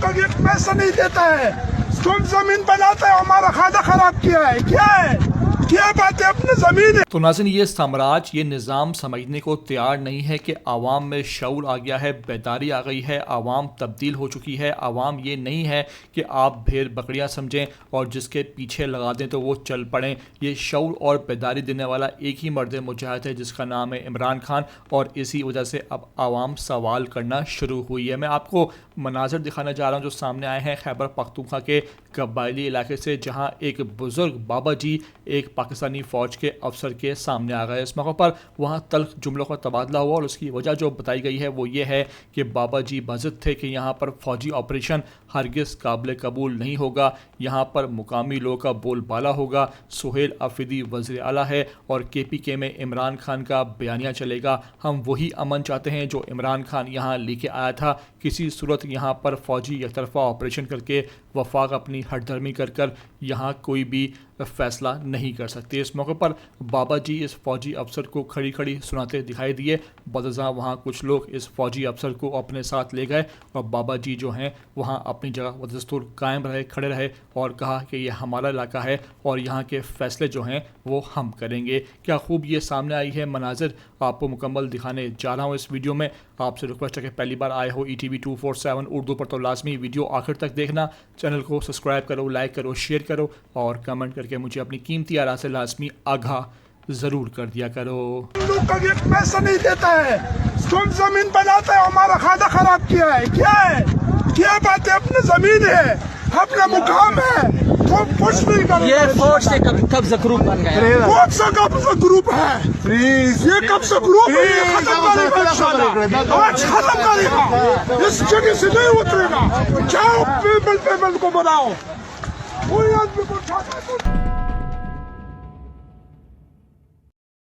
का एक पैसा नहीं देता है, तुम जमीन बनाते हो, हमारा खाना खराब किया है, क्या बात है, अपनी जमीन है। तो नाज़रीन, ये साम्राज्य, ये निज़ाम समझने को तैयार नहीं है कि आवाम में शऊर आ गया है, बेदारी आ गई है, आवाम तब्दील हो चुकी है। आवाम ये नहीं है कि आप भेड़ बकरियां समझें और जिसके पीछे लगा दें तो वो चल पड़ें। ये शऊर और बेदारी देने वाला एक ही मर्द मुजाहिद है जिसका नाम है इमरान खान, और इसी वजह से अब आवाम सवाल करना शुरू हुई है। मैं आपको मनाजर दिखाने जा रहा हूँ जो सामने आए हैं खैबर पख्तूनख्वा के कबायली इलाके से, जहाँ एक बुज़ुर्ग बाबा जी एक पाकिस्तानी फ़ौज के अफसर के सामने आ गए। इस मौके पर वहाँ तल्ख जुमलों का तबादला हुआ और उसकी वजह जो बताई गई है वो ये है कि बाबा जी बज़द थे कि यहाँ पर फ़ौजी ऑपरेशन हरगिज़ काबिल कबूल नहीं होगा, यहाँ पर मुकामी लोगों का बोलबाला होगा। सुहेल आफरीदी वज़ीर आला है और KPK में इमरान खान का बयानिया चलेगा। हम वही अमन चाहते हैं जो इमरान खान यहाँ लेके आया था। किसी सूरत यहाँ पर फ़ौजी एकतरफ़ा ऑपरेशन करके वफाक अपनी हठधर्मी कर यहाँ कोई भी फैसला नहीं कर सकते। इस मौके पर बाबा जी इस फ़ौजी अफसर को खड़ी खड़ी सुनाते दिखाई दिए। बदज़ा वहाँ कुछ लोग इस फ़ौजी अफसर को अपने साथ ले गए और बाबा जी जो हैं वहाँ अपनी जगह बदस्तूर कायम रहे, खड़े रहे और कहा कि ये हमारा इलाका है और यहाँ के फ़ैसले जो हैं वो हम करेंगे। क्या खूब ये सामने आई है मनाजिर, आपको मुकम्मल दिखाने जा रहा हूँ इस वीडियो में। आपसे रिक्वेस्ट है कि पहली बार आए हो ETV 247 उर्दू पर तो लाजमी वीडियो आखिर तक देखना, चैनल को सब्सक्राइब करो, लाइक करो, शेयर करो और कमेंट करके मुझे अपनी कीमती आरा से लाजमी आगाह ज़रूर कर दिया करो। तुम का एक पैसा नहीं देता है, तुम जमीन बनाते हो, हमारा खाना खराब किया है, क्या बात है, अपनी जमीन है, अपना मुकाम है, तुम कुछ नहीं करो। ये फौज से कब्जा ग्रुप बन गया, कौन सा कब्जा ग्रुप है? ये कब्जा ग्रुप है, ये खत्म करेगा इंशाल्लाह, आज खत्म करेगा, इस जगह से नहीं उतरेगा। जाओ पेबल को बनाओ, कोई आदमी को उठाता है।